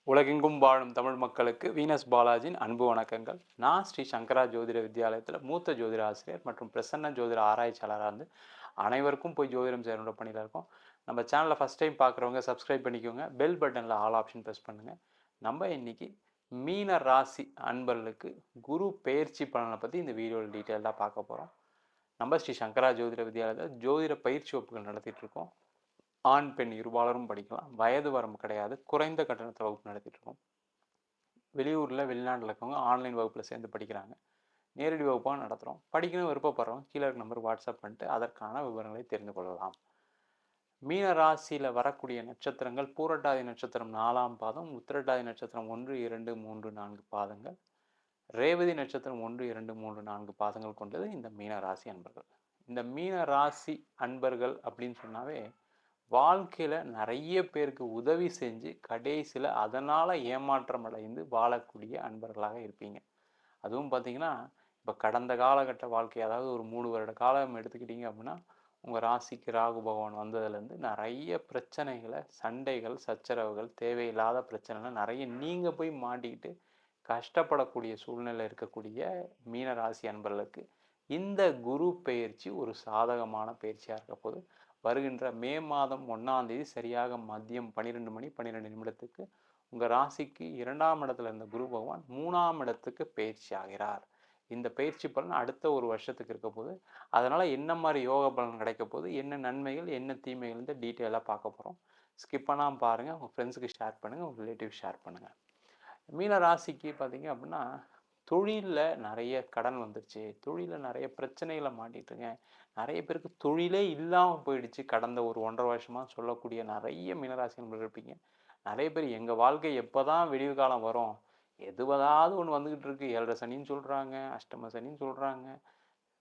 உலகெங்கும் வாழும் தமிழ் மக்களுக்கு வீனஸ் பாலாஜியின் அன்பு வணக்கங்கள். நான் ஸ்ரீ சங்கரா ஜோதிட வித்யாலயத்தில் மூத்த ஜோதிட ஆசிரியர் மற்றும் பிரசன்ன ஜோதிட ஆராய்ச்சியாளராக இருந்து அனைவருக்கும் போய் ஜோதிடம் சேருன்ற பணியில் இருக்கோம். நம்ம சேனலை ஃபஸ்ட் டைம் பார்க்குறவங்க சப்ஸ்கிரைப் பண்ணிக்கோங்க. பெல் பட்டனில் ஆல் ஆப்ஷன் ப்ரெஸ் பண்ணுங்கள். நம்ம இன்னைக்கு மீன ராசி அன்பர்களுக்கு குரு பெயர்ச்சி பலனை பற்றி இந்த வீடியோவில் டீட்டெயிலாக பார்க்க போகிறோம். நம்ம ஸ்ரீ சங்கரா ஜோதிட வித்யாலயத்தில் ஜோதிட பயிற்சி வகுப்புகள் நடத்திட்டு இருக்கோம். ஆண் பெண் இருபாலரும் படிக்கலாம். வயது வரம்பு கிடையாது. குறைந்த கட்டணத்தில் வகுப்பு நடத்திட்டு இருக்கோம். வெளியூரில் வெளிநாட்டில் இருக்கவங்க ஆன்லைன் வகுப்பில் சேர்ந்து படிக்கிறாங்க. நேரடி வகுப்பாக நடத்துகிறோம். படிக்கணும் விருப்பப்படுறவங்க கீழே இருக்க நம்பருக்கு வாட்ஸ்அப் பண்ணிட்டு அதற்கான விவரங்களை தெரிந்து கொள்ளலாம். மீன ராசியில் வரக்கூடிய நட்சத்திரங்கள் பூரட்டாதி நட்சத்திரம் 4ஆம் பாதம், உத்திரட்டாதி நட்சத்திரம் 1, 2, 3, 4 பாதங்கள், ரேவதி நட்சத்திரம் 1, 2, 3, 4 பாதங்கள் கொண்டது இந்த மீன ராசி அன்பர்கள். இந்த மீன ராசி அன்பர்கள் அப்படின்னு சொன்னாவே வாழ்க்கையில் நிறைய பேருக்கு உதவி செஞ்சு கடைசியில் அதனால் ஏமாற்றம் அடைந்து வாழக்கூடிய அன்பர்களாக இருப்பீங்க. அதுவும் பார்த்தீங்கன்னா இப்போ கடந்த காலகட்ட வாழ்க்கை, அதாவது ஒரு 3 வருட காலம் எடுத்துக்கிட்டீங்க அப்படின்னா உங்கள் ராசிக்கு ராகு பகவான் வந்ததுலேருந்து நிறைய பிரச்சனைகளை, சண்டைகள், சச்சரவுகள், தேவையில்லாத பிரச்சனைகள் நிறைய நீங்கள் போய் மாட்டிக்கிட்டு கஷ்டப்படக்கூடிய சூழ்நிலை இருக்கக்கூடிய மீன ராசி அன்பர்களுக்கு இந்த குரு பெயர்ச்சி ஒரு சாதகமான பயிற்சியாக இருக்க போது வருகின்ற மே மாதம் 1ஆம் தேதி சரியாக மதியம் 12 மணி 12 நிமிடத்துக்கு உங்கள் ராசிக்கு 2ஆம் இடத்துல இருந்த குரு பகவான் 3ஆம் இடத்துக்கு பயிற்சி ஆகிறார். இந்த பயிற்சி பலன் அடுத்த ஒரு வருஷத்துக்கு இருக்க போது, அதனால் என்ன மாதிரி யோக பலன் கிடைக்க போது, என்ன நன்மைகள் என்ன தீமைகள் டீட்டெயிலாக பார்க்க போகிறோம். ஸ்கிப் பண்ணாமல் பாருங்கள். உங்கள் ஃப்ரெண்ட்ஸுக்கு ஷேர் பண்ணுங்கள், உங்கள் ரிலேட்டிவ் ஷேர் பண்ணுங்கள். மீன ராசிக்கு பார்த்தீங்க அப்படின்னா தொழிலில் நிறைய கடன் வந்துருச்சு, தொழிலில் நிறைய பிரச்சனைகளை மாட்டிட்டுருங்க, நிறைய பேருக்கு தொழிலே இல்லாமல் போயிடுச்சு கடந்த ஒரு 1.5 வருஷமாக சொல்லக்கூடிய நிறைய மீனராசி நண்பர்கள் இருப்பீங்க. நிறைய பேர் எங்கள் வாழ்க்கை எப்போ தான் விடிவு காலம் வரும், எதுவதாவது ஒன்று வந்துக்கிட்டு இருக்கு, 7.5 சனின்னு சொல்கிறாங்க, அஷ்டம சனின்னு சொல்கிறாங்க,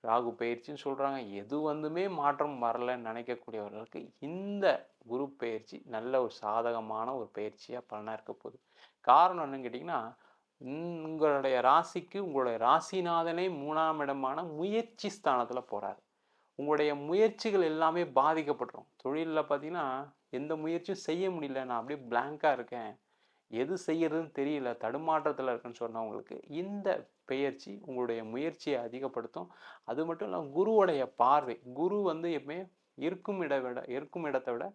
ராகு பயிற்சின்னு சொல்கிறாங்க, எது வந்துமே மாற்றம் வரலன்னு நினைக்கக்கூடியவர்களுக்கு இந்த குரு பயிற்சி நல்ல ஒரு சாதகமான ஒரு பயிற்சியாக பலனாக இருக்க போகுது. காரணம் என்னன்னு கேட்டிங்கன்னா, உங்களுடைய ராசிக்கு உங்களுடைய ராசிநாதனே 3ஆம் இடமான முயற்சி ஸ்தானத்தில் போகிறார். உங்களுடைய முயற்சிகள் எல்லாமே பாதிக்கப்பட்டுரும். தொழிலில் பார்த்தீங்கன்னா எந்த முயற்சியும் செய்ய முடியல, நான் அப்படியே பிளாங்காக இருக்கேன், எது செய்யறதுன்னு தெரியல, தடுமாற்றத்தில் இருக்குன்னு சொன்னவங்களுக்கு இந்த பெயர்ச்சி உங்களுடைய முயற்சியை அதிகப்படுத்தும். அது மட்டும் இல்லாமல் குருவுடைய பார்வை, குரு எப்பவுமே இருக்கும் இடத்தை விட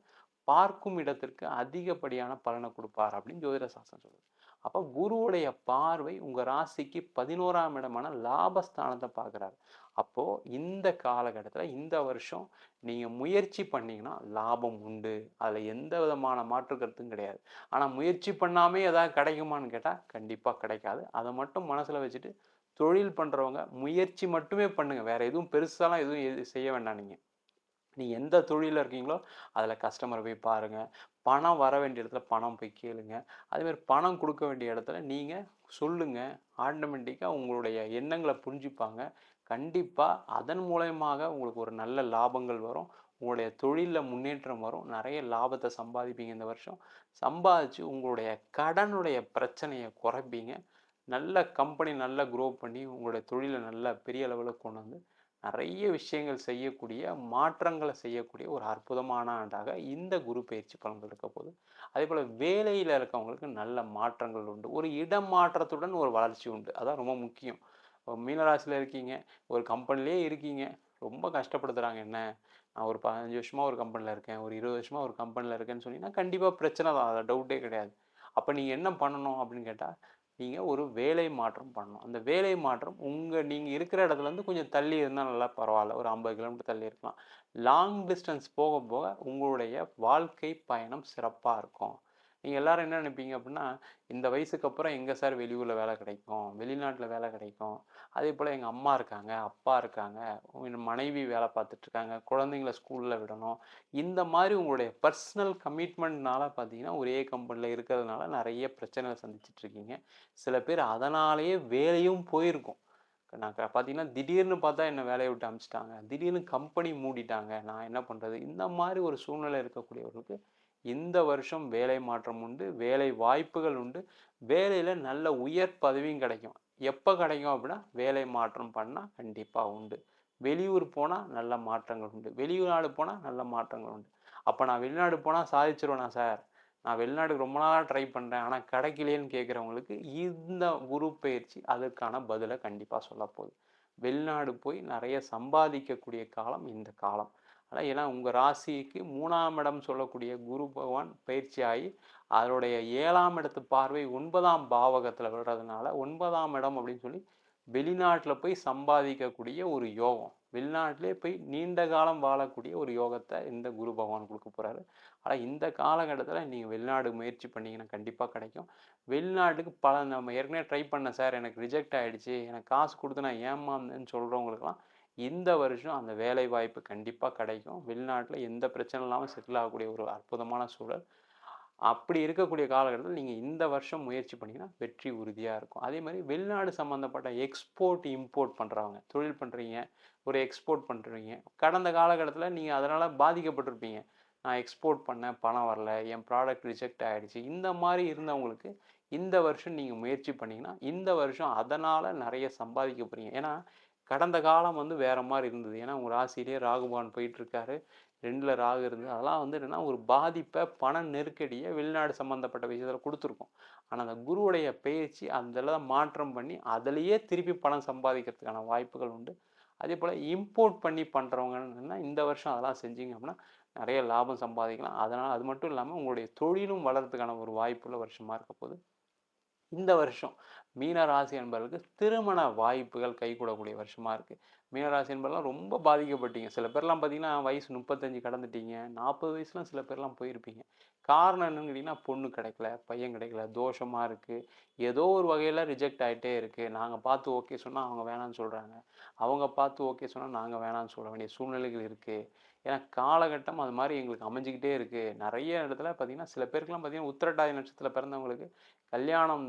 பார்க்கும் இடத்திற்கு அதிகப்படியான பலனை கொடுப்பார் அப்படின்னு ஜோதிட சாஸ்திரம் சொல்லுது. அப்போ குருவுடைய பார்வை உங்க ராசிக்கு 11ஆம் இடமான லாபஸ்தானத்தை பார்க்குறாரு. அப்போ இந்த காலகட்டத்தில் இந்த வருஷம் நீங்க முயற்சி பண்ணீங்கன்னா லாபம் உண்டு, அதுல எந்த விதமான மாற்று கருத்தும் கிடையாது. ஆனா முயற்சி பண்ணாமே ஏதாவது கிடைக்குமான்னு கேட்டா கண்டிப்பா கிடைக்காது. அதை மட்டும் மனசுல வச்சுட்டு தொழில் பண்றவங்க முயற்சி மட்டுமே பண்ணுங்க, வேற எதுவும் பெருசாலாம் எதுவும் செய்ய வேண்டாம். நீங்கள் எந்த தொழிலில் இருக்கீங்களோ அதில் கஸ்டமரை போய் பாருங்கள், பணம் வர வேண்டிய இடத்துல பணம் போய் கேளுங்க, அதேமாதிரி பணம் கொடுக்க வேண்டிய இடத்துல நீங்கள் சொல்லுங்கள். ஆட்டோமேட்டிக்காக உங்களுடைய எண்ணங்களை புரிஞ்சுப்பாங்க. கண்டிப்பாக அதன் மூலயமாக உங்களுக்கு ஒரு நல்ல லாபங்கள் வரும், உங்களுடைய தொழிலில் முன்னேற்றம் வரும், நிறைய லாபத்தை சம்பாதிப்பீங்க. இந்த வருஷம் சம்பாதிச்சு உங்களுடைய கடனுடைய பிரச்சனையை குறைப்பீங்க. நல்ல கம்பெனி நல்லா க்ரோ பண்ணி உங்களுடைய தொழிலை நல்ல பெரிய லெவலில் கொண்டு வந்து நிறைய விஷயங்கள் செய்யக்கூடிய, மாற்றங்களை செய்யக்கூடிய ஒரு அற்புதமான ஆண்டாக இந்த குரு பயிற்சி பலன்கள் இருக்க போது. அதே போல் வேலையில் இருக்கவங்களுக்கு நல்ல மாற்றங்கள் உண்டு. ஒரு இடம் மாற்றத்துடன் ஒரு வளர்ச்சி உண்டு. அதான் ரொம்ப முக்கியம். மீனராசியில் இருக்கீங்க, ஒரு கம்பெனிலே இருக்கீங்க, ரொம்ப கஷ்டப்படுத்துகிறாங்க, என்ன நான் ஒரு 15 வருஷமாக ஒரு கம்பெனியில் இருக்கேன், ஒரு 20 வருஷமாக ஒரு கம்பெனியில் இருக்கேன்னு சொன்னீங்கன்னா கண்டிப்பாக பிரச்சனை தான், அதில் டவுட்டே கிடையாது. அப்போ நீங்கள் என்ன பண்ணணும் அப்படின்னு கேட்டால், நீங்கள் ஒரு வேலை மாற்றம் பண்ணணும். அந்த வேலை மாற்றம் நீங்கள் இருக்கிற இடத்துலேருந்து கொஞ்சம் தள்ளி இருந்தால் நல்லா பரவாயில்ல, ஒரு 50 கிலோமீட்டர் தள்ளி இருக்கலாம். லாங் டிஸ்டன்ஸ் போக போக உங்களுடைய வாழ்க்கை பயணம் சிறப்பாக இருக்கும். நீங்கள் எல்லோரும் என்ன நினைப்பீங்க அப்படின்னா, இந்த வயசுக்கு அப்புறம் எங்கே சார் வெளியூரில் வேலை கிடைக்கும், வெளிநாட்டில் வேலை கிடைக்கும், அதே போல் எங்கள் அம்மா இருக்காங்க, அப்பா இருக்காங்க, மனைவி வேலை பார்த்துட்ருக்காங்க, குழந்தைங்கள ஸ்கூலில் விடணும், இந்த மாதிரி உங்களுடைய பர்சனல் கமிட்மெண்ட்னால பார்த்தீங்கன்னா ஒரே கம்பெனியில் இருக்கிறதுனால நிறைய பிரச்சனைகளை சந்திச்சிட்ருக்கீங்க. சில பேர் அதனாலேயே வேலையும் போயிருக்கும். நான் பார்த்தீங்கன்னா திடீர்னு பார்த்தா என்னை வேலையை விட்டு அனுப்பிச்சிட்டாங்க, திடீர்னு கம்பெனி மூடிட்டாங்க, நான் என்ன பண்ணுறது, இந்த மாதிரி ஒரு சூழ்நிலை இருக்கக்கூடியவர்களுக்கு இந்த வருஷம் வேலை மாற்றம் உண்டு, வேலை வாய்ப்புகள் உண்டு, வேலையில் நல்ல உயர் பதவியும் கிடைக்கும். எப்போ கிடைக்கும் அப்படின்னா வேலை மாற்றம் பண்ணால் கண்டிப்பாக உண்டு. வெளியூர் போனால் நல்ல மாற்றங்கள் உண்டு, வெளிநாடு போனால் நல்ல மாற்றங்கள் உண்டு. அப்போ நான் வெளிநாடு போனால் சாதிச்சிருவேனா சார், நான் வெளிநாட்டுக்கு ரொம்ப நாளாக ட்ரை பண்ணுறேன் ஆனால் கிடைக்கலையேன்னு கேட்குறவங்களுக்கு இந்த குரு பயிற்சி அதுக்கான பதிலை கண்டிப்பாக சொல்ல போகுது. வெளிநாடு போய் நிறைய சம்பாதிக்கக்கூடிய காலம் இந்த காலம். ஆனால் ஏன்னா உங்கள் ராசிக்கு 3ஆம் இடம் சொல்லக்கூடிய குரு பகவான் பயிற்சி ஆகி அதனுடைய 7ஆம் இடத்து பார்வை 9ஆம் பாவகத்தில் விடுறதுனால 9ஆம் இடம் அப்படின்னு சொல்லி வெளிநாட்டில் போய் சம்பாதிக்கக்கூடிய ஒரு யோகம், வெளிநாட்டிலே போய் நீண்ட காலம் வாழக்கூடிய ஒரு யோகத்தை இந்த குரு பகவான் கொடுக்க போகிறாரு. ஆனால் இந்த காலகட்டத்தில் நீங்கள் வெளிநாடு முயற்சி பண்ணிங்கன்னா கண்டிப்பாக கிடைக்கும். வெளிநாட்டுக்கு நம்ம ஏற்கனவே ட்ரை பண்ணேன் சார், எனக்கு ரிஜெக்ட் ஆகிடுச்சு, எனக்கு காசு கொடுத்து நான் ஏமாந்தேன்னு சொல்கிறவங்களுக்குலாம் இந்த வருஷம் அந்த வேலை வாய்ப்பு கண்டிப்பாக கிடைக்கும். வெளிநாட்டில் எந்த பிரச்சனை இல்லாமல் செட்டில் ஆகக்கூடிய ஒரு அற்புதமான சூழல். அப்படி இருக்கக்கூடிய காலகட்டத்தில் நீங்கள் இந்த வருஷம் முயற்சி பண்ணிங்கன்னா வெற்றி உறுதியாக இருக்கும். அதே மாதிரி வெளிநாடு சம்மந்தப்பட்ட எக்ஸ்போர்ட் இம்போர்ட் பண்ணுறவங்க, தொழில் பண்ணுறீங்க, ஒரு எக்ஸ்போர்ட் பண்ணுறீங்க, கடந்த காலகட்டத்தில் நீங்கள் அதனால் பாதிக்கப்பட்டிருப்பீங்க. நான் எக்ஸ்போர்ட் பண்ணேன், பணம் வரல, என் ப்ராடக்ட் ரிஜெக்ட் ஆகிடுச்சு, இந்த மாதிரி இருந்தவங்களுக்கு இந்த வருஷம் நீங்கள் முயற்சி பண்ணிங்கன்னா இந்த வருஷம் அதனால் நிறைய சம்பாதிக்க போகிறீங்க. ஏன்னா கடந்த காலம் வந்து வேறு மாதிரி இருந்தது. ஏன்னா உங்கள் ராசியிலே ராகுபவான் போயிட்டுருக்காரு, 2ல் ராகு இருந்தது. அதெல்லாம் வந்து என்னென்னா ஒரு பாதிப்பை, பண நெருக்கடியை வெளிநாடு சம்மந்தப்பட்ட விஷயத்தில் கொடுத்துருக்கோம். ஆனால் அந்த குருவுடைய பயிற்சி அதெல்லாம் மாற்றம் பண்ணி அதிலேயே திருப்பி பணம் சம்பாதிக்கிறதுக்கான வாய்ப்புகள் உண்டு. அதே போல் இம்போர்ட் பண்ணி பண்ணுறவங்கன்னா இந்த வருஷம் அதெல்லாம் செஞ்சீங்க அப்படின்னா நிறைய லாபம் சம்பாதிக்கலாம். அதனால் அது மட்டும் இல்லாமல் உங்களுடைய தொழிலும் வளர்கிறதுக்கான ஒரு வாய்ப்புள்ள வருஷமாக இருக்க போகுது. இந்த வருஷம் மீனராசி என்பவர்களுக்கு திருமண வாய்ப்புகள் கைகூடக்கூடிய வருஷமாக இருக்குது. மீனராசி என்பதெல்லாம் ரொம்ப பாதிக்கப்பட்டீங்க. சில பேர்லாம் பார்த்தீங்கன்னா வயசு 35 கடந்துட்டீங்க, 40 வயசுலாம் சில பேர்லாம் போயிருப்பீங்க. காரணம் என்னன்னு கேட்டிங்கன்னா பொண்ணு கிடைக்கல, பையன் கிடைக்கல, தோஷமாக இருக்குது, ஏதோ ஒரு வகையில் ரிஜெக்ட் ஆகிட்டே இருக்குது. நாங்கள் பார்த்து ஓகே சொன்னால் அவங்க வேணான்னு சொல்கிறாங்க, அவங்க பார்த்து ஓகே சொன்னால் நாங்கள் வேணான்னு சொல்ல வேண்டிய சூழ்நிலைகள் இருக்குது. ஏன்னா காலகட்டம் அது மாதிரி எங்களுக்கு அமைஞ்சிக்கிட்டே இருக்குது. நிறைய இடத்துல பார்த்தீங்கன்னா சில பேருக்குலாம் பார்த்தீங்கன்னா உத்திரட்டாதி நட்சத்திரத்தில் பிறந்தவங்களுக்கு கல்யாணம்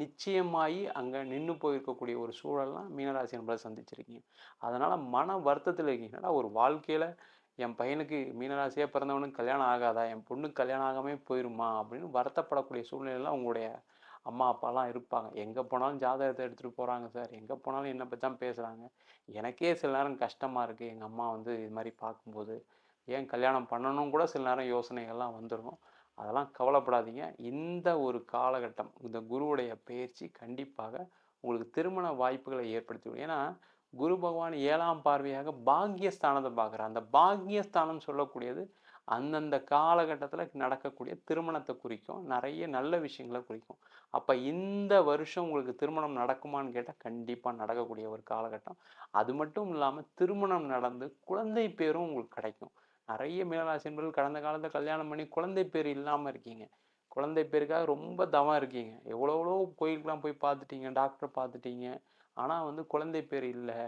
நிச்சயமாகி அங்கே நின்று போயிருக்கக்கூடிய ஒரு சூழல்லாம் மீனராசி என்பதை சந்திச்சிருக்கீங்க. அதனால் மன வருத்தத்தில் இருக்கீங்கன்னா ஒரு வாழ்க்கையில் என் பையனுக்கு மீனராசியாக பிறந்தவனுக்கு கல்யாணம் ஆகாதா, என் பொண்ணுக்கு கல்யாணம் ஆகாமே போயிருமா அப்படின்னு வருத்தப்படக்கூடிய சூழ்நிலையெல்லாம் உங்களுடைய அம்மா அப்பாலாம் இருப்பாங்க. எங்கே போனாலும் ஜாதகத்தை எடுத்துகிட்டு போகிறாங்க சார், எங்கே போனாலும் என்னை பற்றி தான் பேசுகிறாங்க, எனக்கே சில நேரம் கஷ்டமாக இருக்குது எங்கள் அம்மா வந்து இது மாதிரி பார்க்கும்போது, ஏன் கல்யாணம் பண்ணணும் கூட சில நேரம் யோசனைகள்லாம் வந்துடும். அதெல்லாம் கவலைப்படாதீங்க. இந்த ஒரு காலகட்டம் இந்த குருவுடைய பயிற்சி கண்டிப்பாக உங்களுக்கு திருமண வாய்ப்புகளை ஏற்படுத்தி, ஏன்னா குரு பகவான் 7ஆம் பார்வையாக பாக்கியஸ்தானத்தை பார்க்குறார். அந்த பாக்கியஸ்தானம் சொல்லக்கூடியது அந்தந்த காலகட்டத்தில் நடக்கக்கூடிய திருமணத்தை குறிக்கும், நிறைய நல்ல விஷயங்களை குறிக்கும். அப்போ இந்த வருஷம் உங்களுக்கு திருமணம் நடக்குமான்னு கேட்டால் கண்டிப்பாக நடக்கக்கூடிய ஒரு காலகட்டம். அது மட்டும் இல்லாமல் திருமணம் நடந்து குழந்தை பேரும் உங்களுக்கு கிடைக்கும். நிறைய மீனராசி என்பவர்கள் கடந்த காலத்தில் கல்யாணம் பண்ணி குழந்தை பேர் இல்லாமல் இருக்கீங்க, குழந்தை பேருக்காக ரொம்ப தவம் இருக்கீங்க, எவ்வளோ கோயிலுக்கெலாம் போய் பார்த்துட்டீங்க, டாக்டர் பார்த்துட்டீங்க, ஆனால் வந்து குழந்தை பேர் இல்லை,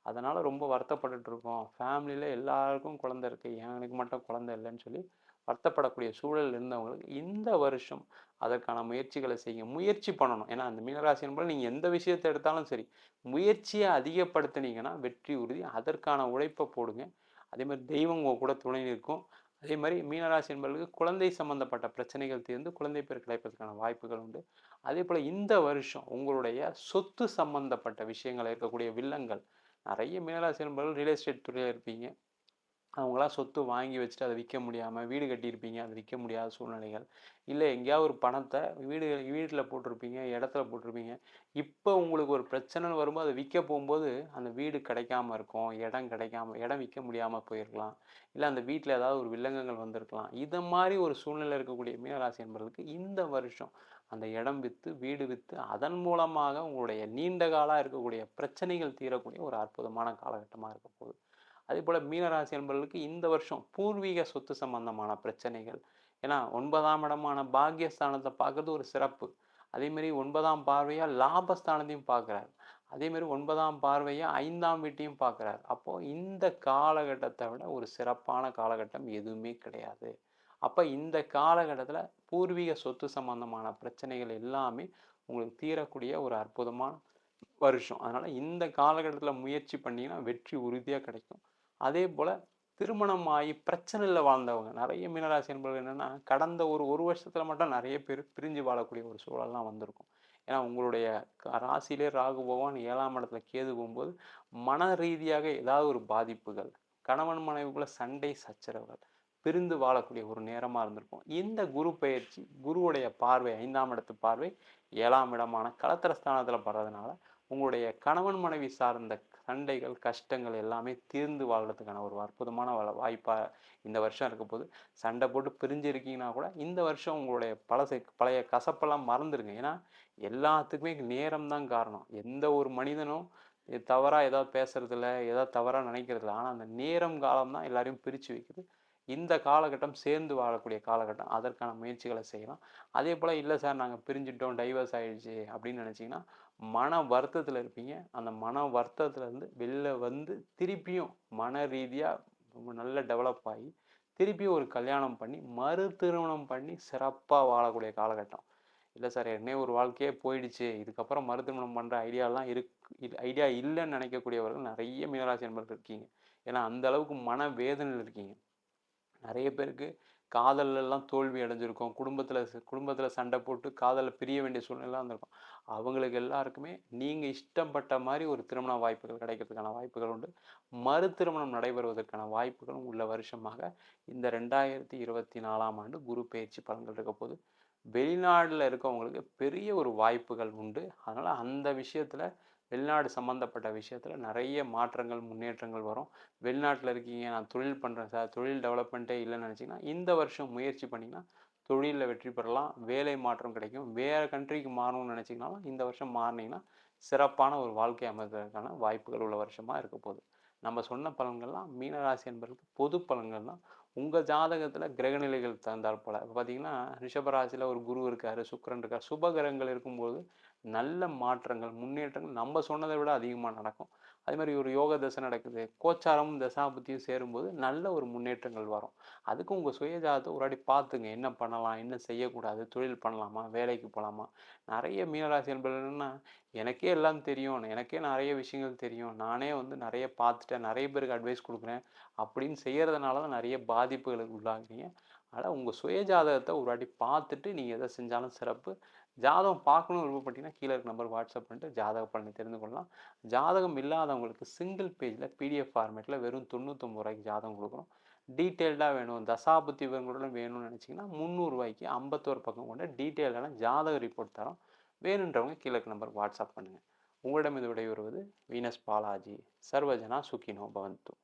அதனால் ரொம்ப வருத்தப்பட்டுட்டு இருக்கோம், ஃபேமிலியில் எல்லாருக்கும் குழந்தை இருக்குது, எனக்கு மட்டும் குழந்தை இல்லைன்னு சொல்லி வருத்தப்படக்கூடிய சூழல் இருந்தவங்களுக்கு இந்த வருஷம் அதற்கான முயற்சிகளை செய்யுங்க. முயற்சி பண்ணணும். ஏன்னா அந்த மீனராசி என்பது நீங்கள் எந்த விஷயத்தை எடுத்தாலும் சரி முயற்சியை அதிகப்படுத்தினீங்கன்னா வெற்றி உறுதி. அதற்கான உழைப்பை போடுங்க. அதே மாதிரி தெய்வம் உங்கள் கூட துணை நிற்கும். அதே மாதிரி மீனராசி என்பவர்களுக்கு குழந்தை சம்பந்தப்பட்ட பிரச்சனைகள் தீர்ந்து குழந்தை பேர் கிடைப்பதற்கான வாய்ப்புகள் உண்டு. அதே போல் இந்த வருஷம் உங்களுடைய சொத்து சம்பந்தப்பட்ட விஷயங்கள் இருக்கக்கூடிய வில்லங்கள், நிறைய மீனராசி என்பவர்கள் ரியல் எஸ்டேட் துறையில் இருப்பீங்க, அவங்களாம் சொத்து வாங்கி வச்சுட்டு அதை விற்க முடியாமல் வீடு கட்டியிருப்பீங்க, அது விற்க முடியாத சூழ்நிலைகள், இல்லை எங்கேயாவது ஒரு பணத்தை வீட்டில் போட்டிருப்பீங்க, இடத்துல போட்டிருப்பீங்க, இப்போ உங்களுக்கு ஒரு பிரச்சனைன்னு வரும்போது அதை விற்க போகும்போது அந்த வீடு கிடைக்காம இருக்கும், இடம் விற்க முடியாமல் போயிருக்கலாம், இல்லை அந்த வீட்டில் ஏதாவது ஒரு வில்லங்கங்கள் வந்திருக்கலாம். இதை மாதிரி ஒரு சூழ்நிலை இருக்கக்கூடிய மீனராசி என்பதற்கு இந்த வருஷம் அந்த இடம் விற்று வீடு விற்று அதன் மூலமாக உங்களுடைய நீண்ட காலாக இருக்கக்கூடிய பிரச்சனைகள் தீரக்கூடிய ஒரு அற்புதமான காலகட்டமாக இருக்க போகுது. அதே போல் மீனராசி என்பவர்களுக்கு இந்த வருஷம் பூர்வீக சொத்து சம்பந்தமான பிரச்சனைகள், ஏன்னா 9ஆம் இடமான பாக்கியஸ்தானத்தை பார்க்கறது ஒரு சிறப்பு. அதேமாரி 9ஆம் பார்வையாக லாபஸ்தானத்தையும் பார்க்குறாரு. அதேமாரி 9ஆம் பார்வையாக 5ஆம் வீட்டையும் பார்க்குறாரு. அப்போது இந்த காலகட்டத்தை விட ஒரு சிறப்பான காலகட்டம் எதுவுமே கிடையாது. அப்போ இந்த காலகட்டத்தில் பூர்வீக சொத்து சம்பந்தமான பிரச்சனைகள் எல்லாமே உங்களுக்கு தீரக்கூடிய ஒரு அற்புதமான வருஷம். அதனால் இந்த காலகட்டத்தில் முயற்சி பண்ணிங்கன்னா வெற்றி உறுதியாக கிடைக்கும். அதே போல் திருமணம் ஆகி பிரச்சனையில் வாழ்ந்தவங்க நிறைய மீனராசி என்பது என்னென்னா கடந்த ஒரு வருஷத்தில் மட்டும் நிறைய பேர் பிரிஞ்சு வாழக்கூடிய ஒரு சூழல்லாம் வந்திருக்கும். ஏன்னா உங்களுடைய ராசியிலே ராகு பகவான் 7ஆம் இடத்துல கேது போகும்போது மன ரீதியாக ஏதாவது ஒரு பாதிப்புகள், கணவன் மனைவிக்குள்ள சண்டை சச்சரவுகள், பிரிந்து வாழக்கூடிய ஒரு நேரமாக இருந்திருக்கும். இந்த குரு பெயர்ச்சி, குருவுடைய பார்வை 5ஆம் இடத்து பார்வை 7ஆம் இடமான களத்திரஸ்தானத்தில் படுறதுனால உங்களுடைய கணவன் மனைவி சார்ந்த சண்டைகள் கஷ்டங்கள் எல்லாமே தீர்ந்து வாழ்றதுக்கான ஒரு அற்புதமான வாய்ப்பாக இந்த வருஷம் இருக்க போது. சண்டை போட்டு பிரிஞ்சு இருக்கீங்கன்னா கூட இந்த வருஷம் உங்களுடைய பழைய கசப்பெல்லாம் மறந்துடுங்க. ஏன்னா எல்லாத்துக்குமே நேரம் தான் காரணம். எந்த ஒரு மனிதனும் தவறாக ஏதாவது பேசுறதில்ல, ஏதாவது தவறாக நினைக்கிறதில்ல. ஆனால் அந்த நேரம் காலம் தான் எல்லாரையும் பிரித்து வைக்குது. இந்த காலகட்டம் சேர்ந்து வாழக்கூடிய காலகட்டம். அதற்கான முயற்சிகளை செய்யலாம். அதே போல் இல்லை சார் நாங்கள் பிரிஞ்சுட்டோம், டைவர்ஸ் ஆகிடுச்சு அப்படின்னு நினச்சிங்கன்னா மன வருத்தத்தில் இருப்பீங்க. அந்த மன வருத்தத்துலேருந்து வெளில வந்து திருப்பியும் மன ரீதியாக நல்ல டெவலப் ஆகி திருப்பியும் ஒரு கல்யாணம் பண்ணி மறு திருமணம் பண்ணி சிறப்பாக வாழக்கூடிய காலகட்டம். இல்லை சார் ஏற்கனவே ஒரு வாழ்க்கையே போயிடுச்சு, இதுக்கப்புறம் மறு திருமணம் பண்ணுற ஐடியாலாம் ஐடியா இல்லைன்னு நினைக்கக்கூடியவர்கள் நிறைய மீனராசி என்பர்கள் இருக்கீங்க. ஏன்னா அந்த அளவுக்கு மன வேதனையில் இருக்கீங்க. நிறைய பேருக்கு காதலெல்லாம் தோல்வி அடைஞ்சிருக்கும். குடும்பத்தில் சண்டை போட்டு காதலில் பிரிய வேண்டிய சூழ்நிலை வந்திருக்கும். அவங்களுக்கு எல்லாருக்குமே நீங்கள் இஷ்டப்பட்ட மாதிரி ஒரு திருமண வாய்ப்புகள் கிடைக்கிறதுக்கான வாய்ப்புகள் உண்டு. மறு திருமணம் நடைபெறுவதற்கான வாய்ப்புகளும் உள்ள வருஷமாக இந்த 2024ஆம் ஆண்டு குரு பெயர்ச்சி பலன்கள் இருக்க போது. வெளிநாட்டில் இருக்கவங்களுக்கு பெரிய ஒரு வாய்ப்புகள் உண்டு. அதனால் அந்த விஷயத்தில் வெளிநாடு சம்மந்தப்பட்ட விஷயத்தில் நிறைய மாற்றங்கள் முன்னேற்றங்கள் வரும். வெளிநாட்டில் இருக்கீங்க நான் தொழில் பண்ணுறேன் சார், தொழில் டெவலப்மெண்ட்டே இல்லைன்னு நினச்சிங்கன்னா இந்த வருஷம் முயற்சி பண்ணிங்கன்னா தொழிலில் வெற்றி பெறலாம், வேலை மாற்றம் கிடைக்கும். வேறு கண்ட்ரிக்கு மாறணும்னு நினச்சிங்கனாலும் இந்த வருஷம் மாறினீங்கன்னா சிறப்பான ஒரு வாழ்க்கை அமைவதற்கான வாய்ப்புகள் உள்ள வருஷமாக இருக்க போகுது. நம்ம சொன்ன பலன்கள்லாம் மீனராசி என்பதற்கு பொது பலன்கள் தான். உங்கள் ஜாதகத்தில் கிரகநிலைகள் தகுந்தாற் போல் இப்போ பார்த்தீங்கன்னா ரிஷபராசியில் ஒரு குரு இருக்கார், சுக்கிரன் இருக்கார். சுபகிரகங்கள் இருக்கும்போது நல்ல மாற்றங்கள் முன்னேற்றங்கள் நம்ம சொன்னதை விட அதிகமாக நடக்கும். அதே மாதிரி ஒரு யோக தசை நடக்குது, கோச்சாரமும் தசாபுத்தியும் சேரும்போது நல்ல ஒரு முன்னேற்றங்கள் வரும். அதுக்கு உங்கள் சுயஜாதத்தை ஒரு வாட்டி பார்த்துங்க. என்ன பண்ணலாம், என்ன செய்யக்கூடாது, தொழில் பண்ணலாமா, வேலைக்கு போகலாமா. நிறைய மீனராசி என்பதுன்னா எனக்கே எல்லாம் தெரியும், எனக்கே நிறைய விஷயங்கள் தெரியும், நானே வந்து நிறைய பார்த்துட்டேன், நிறைய பேருக்கு அட்வைஸ் கொடுக்குறேன் அப்படின்னு செய்கிறதுனால தான் நிறைய பாதிப்புகளுக்கு உள்ளாகிறீங்க. அதனால் உங்கள் சுயஜாதகத்தை ஒரு வாட்டி பார்த்துட்டு நீங்கள் எதை செஞ்சாலும் சிறப்பு. ஜாதகம் பார்க்கணும்னு விருப்பப்பட்டீங்கன்னா கீழே இருக்க நம்பருக்கு வாட்ஸ்அப் பண்ணிட்டு ஜாதக பலனை தெரிந்து கொள்ளலாம். ஜாதகம் இல்லாதவங்களுக்கு சிங்கிள் பேஜில் பிடிஎஃப் ஃபார்மேட்டில் வெறும் 99 ரூபாய்க்கு ஜாதகம் கொடுக்குறோம். டீட்டெயில்டாக வேணும், தசாபுத்தி விவரங்களுடன் வேணும்னு நினச்சிங்கன்னா 300 ரூபாய்க்கு 51 பக்கம் கொண்ட டீட்டெயிலான ஜாதக ரிப்போர்ட் தரோம். வேணுன்றவங்க கீழே இருக்க நம்பருக்கு வாட்ஸ்அப் பண்ணுங்கள். உங்களிடம் இது விடைபெறுவது வீனஸ் பாலாஜி. சர்வஜனா சுகினோ பவந்து.